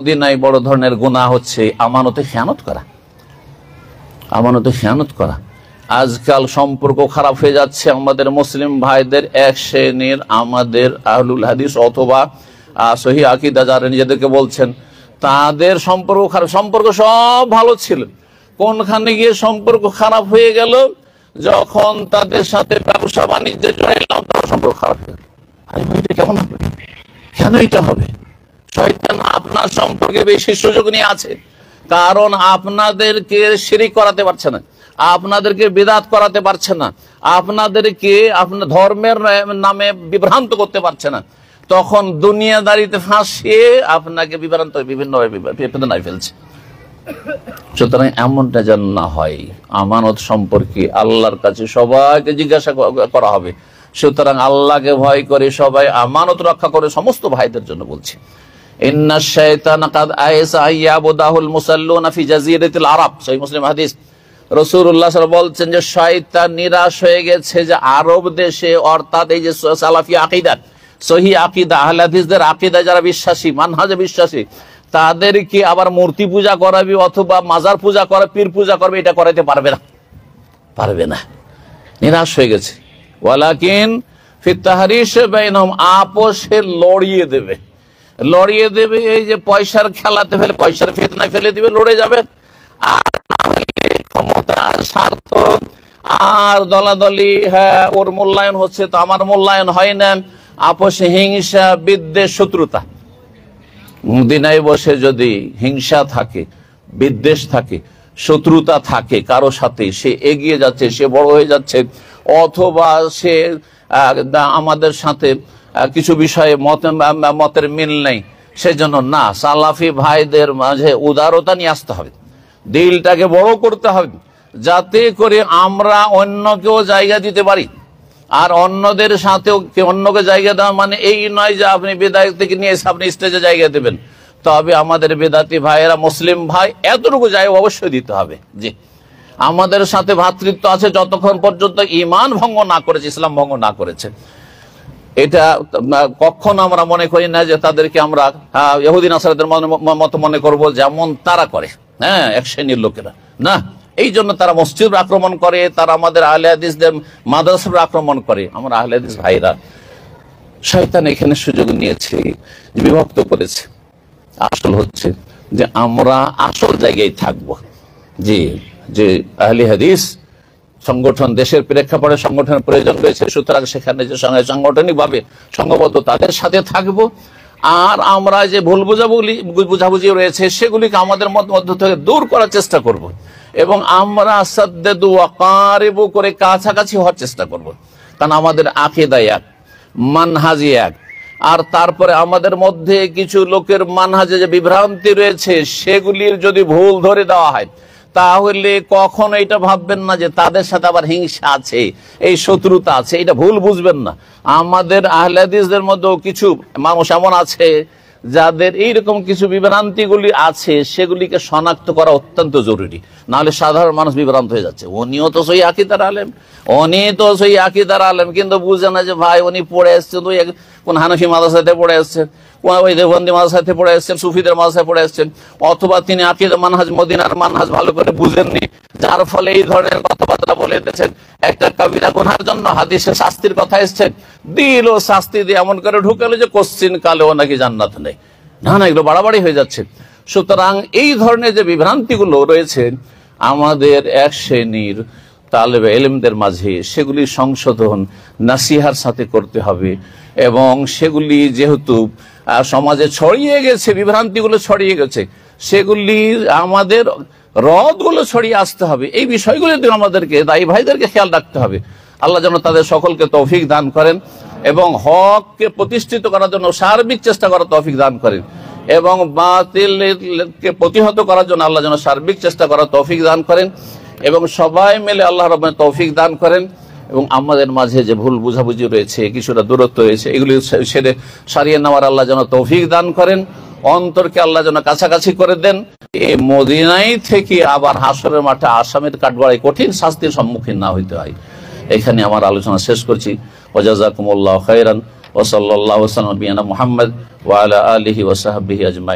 মদিনায় বড় ধরনের গুনাহ হচ্ছে আমানতে খেয়ানত করা। আমানতে খেয়ানত করা। আজকাল সম্পর্ক খারাপ হয়ে যাচ্ছে আমাদের মুসলিম ভাইদের এক শ্রেণীর, আমাদের আহলুল হাদিস অথবা সহিহ আকীদা যারা নিজেদেরকে বলছেন, তাদের সম্পর্ক খারাপ। সম্পর্ক সব ভালো ছিল, কোনখানে গিয়ে সম্পর্ক খারাপ হয়ে গেল? যখন তাদের সাথে ব্যবসা বাণিজ্যে জড়াইলাম তখন সম্পর্ক খারাপ হয়ে গেল। এটা কেমন হবে? কেন এটা হবে? শয়তান আপনার সম্পর্কে বেশি সুযোগ নিয়ে আছে, কারণ আপনাদেরকে শিরিক করাতে পারছে না, আপনাদেরকে বিদআত করাতে পারছে না, আপনাদেরকে আপনার ধর্মের নামে বিভ্রান্ত করতে পারছে না। তখন দুনিয়াদারিতে ফাঁসিয়ে আপনাকে বিভ্রান্ত বিভিন্নভাবে ফেলছে। সুতরাং এমনটা যেন না হয়। আমানত সম্পর্কে আল্লাহর কাছে সবাইকে জিজ্ঞাসা করা হবে। সুতরাং আল্লাহকে ভয় করে সবাই আমানত রক্ষা করে। সমস্ত ভাইদের জন্য বলছি, ইন্না শাইতানা কাদ আইসা আইয়াবুদাহুল মুসাল্লুনা ফি জাজিরাতিল আরব। সহিহ মুসলিম হাদিস। রাসূলুল্লাহ সাল্লাল্লাহু আলাইহি ওয়াসাল্লাম বলছেন যে শয়তান নিরাশ হয়ে গেছে যে আরব দেশে, অর্থাৎ এই যে সালাফি আকীদা, সহিহ আকীদা, আহলে হাদিসদের আকীদা যারা বিশ্বাসী, মানহাজে বিশ্বাসী, তাদেরকে আবার মূর্তি পূজা করাবে অথবা মাজার পূজা করা, পীর পূজা করবে, এটা করাতে পারবে না, পারবে না। নিরাশ হয়ে গেছে। ওয়ালাকিন ফি তাহরিশ বাইনহুম, আপোষে লড়িয়ে দেবে, লড়িয়ে দেবে। এই যে পয়সার খেলাতে ফেলে, পয়সার ফিতনায় ফেলে দিবে, লড়ে যাবে। আর ক্ষমতা, স্বার্থ আর দলাদলি, হ্যাঁ ওর মূল্যায়ন হচ্ছে তো আমার মূল্যায়ন হয় না, আপোষে হিংসা, বিদ্বেষ, শত্রুতা। মদিনায় বসে যদি হিংসা থাকে, বিদ্বেষ থাকে, শত্রুতা থাকে কারো সাথে, সে এগিয়ে যাচ্ছে, সে বড় হয়ে যাচ্ছে, অথবা সে আমাদের সাথে কিছু বিষয়ে মতের মিল নেই, সেজন্য না, সালাফি ভাইদের মাঝে উদারতা নিয়ে আসতে হবে, দিলটাকে বড় করতে হবে, যাতে করে আমরা অন্যকেও জায়গা দিতে পারি। আর অন্যদের সাথেও অন্যকে জায়গা দেওয়া মানে এই নয় যে আপনি বেদাত থেকে নিয়ে এসে আপনি স্টেজে জায়গা দেবেন। তবে আমাদের বেদাতি ভাইয়েরা, মুসলিম ভাই, এতটুকু জায়গা অবশ্যই দিতে হবে যে আমাদের সাথে ভ্রাতৃত্ব আছে যতক্ষণ পর্যন্ত ঈমান ভঙ্গ না করেছে, ইসলাম ভঙ্গ না করেছে। এটা কখনো আমরা মনে করি না যে তাদেরকে আমরা ইহুদি নাসারাদের মতো মনে করব যেমন তারা করে, হ্যাঁ, এক শ্রেণীর লোকেরা না। এই জন্য তারা মসজিদ আক্রমণ করে, তারা আমাদের আহলে হাদিসদের মাদ্রাসা আক্রমণ করে। আমরা আহলে হাদিস ভাইরা, শয়তান এখানে সুযোগ নিয়েছে, বিভক্ত করেছে। আসল হচ্ছে যে আমরা আসল জায়গায় থাকবো, যে আহলে হাদিস সংগঠন, দেশের প্রেক্ষাপটে সংগঠনের প্রয়োজন রয়েছে, সুতরাং সেখানে যে সাংগঠনিক ভাবে সংঘবদ্ধ তাদের সাথে থাকবো। আর আমরা যে ভুল বুঝাবুঝি রয়েছে সেগুলিকে আমাদের মধ্য থেকে দূর করার চেষ্টা করব, এবং আমরা সাদ্দাদু ওয়া কারিবু করে কাছাকাছি হওয়ার চেষ্টা করব। কারণ আমাদের আকীদা এক, মানহাজি এক। আর তারপরে আমাদের মধ্যে কিছু লোকের মানহাজে যে বিভ্রান্তি রয়েছে, সেগুলির যদি ভুল ধরে দেওয়া হয়, তাহলে কখনো এটা ভাববেন না যে তাদের সাথে আবার হিংসা আছে, এই শত্রুতা আছে, এটা ভুল বুঝবেন না। আমাদের আহলে হাদিসদের মধ্যেও কিছু মানুষ এমন আছে যাদের এইরকম কিছু বিভ্রান্তিগুলি আছে, সেগুলিকে শনাক্ত করা অত্যন্ত জরুরি। নাহলে সাধারণ মানুষ বিভ্রান্ত হয়ে যাচ্ছে। উনিও তো সহিহ আকীদার আলেম, উনি তো সহিহ আকীদার আলেম, কিন্তু বুঝে না যে ভাই উনি পড়ে এসছেন কোন হানাফি মাদ্রাসাতে পড়ে এসছেন, ওই দেওবন্দি মাদ্রাসাতে পড়ে এসছেন, সুফিদের মাদ্রাসায় পড়ে এসছেন, অথবা তিনি আকীদা মানহাজ, মদিনার মানহাজ ভালো করে বুঝেননি, যার ফলে এই ধরনের কথাবার্তা বলে দিয়েছেন। একটা কবিরা গুনার জন্য হাদিসে শাস্তির কথা এসছে, দিল ও শাস্তি দিয়ে এমন করে ঢুকালো যে কোশ্চিন কালেও নাকি জান্নাত নেই। না না, এগুলো বাড়াবাড়ি হয়ে যাচ্ছে। সুতরাং এই ধরনের যে বিভ্রান্তিগুলো রয়েছে আমাদের এক শ্রেণীর তালেবে ইলমদের মাঝে, সেগুলি সংশোধন নাসিহার সাথে করতে হবে। এবং সেগুলি যেহেতু সমাজে ছড়িয়ে গেছে, বিভ্রান্তিগুলো ছড়িয়ে গেছে, সেগুলি আমাদের রদগুলো ছড়িয়ে আসতে হবে। এই বিষয়গুলিতে আমাদেরকে, দায়ী ভাইদেরকে খেয়াল রাখতে হবে। আল্লাহ যেন তাদের সকলকে তৌফিক দান করেন এবং হককে প্রতিষ্ঠিত করার জন্য সার্বিক চেষ্টা করার তৌফিক দান করেন, এবং বাতিলকে প্রতিহত করার জন্য আল্লাহ যেন সার্বিক চেষ্টা করার তৌফিক দান করেন, এবং সবাই মিলে আল্লাহ রাব্বুল তৌফিক দান করেন। এবং আমাদের মাঝে যে ভুল বুঝাবুঝি রয়েছে, কিছুটা দূরত্ব রয়েছে, এগুলি সারিয়ে নেওয়ার আল্লাহ যেন তৌফিক দান করেন, অন্তরকে আল্লাহ যেন কাছাকাছি করে দেন। এই মদিনাই থেকে আবার হাসরের মাঠে আসামের কাঠগড়ায় কঠিন শাস্তির সম্মুখীন না হইতে হয়। এখানে আমার আলোচনা শেষ করছি। ওয়া জাযাকুমুল্লাহু খাইরান ওয়া সাল্লাল্লাহু আলা নবিয়িনা মুহাম্মদ ওয়া আলা আলিহি ওয়া সাহবিহি আজমাইন।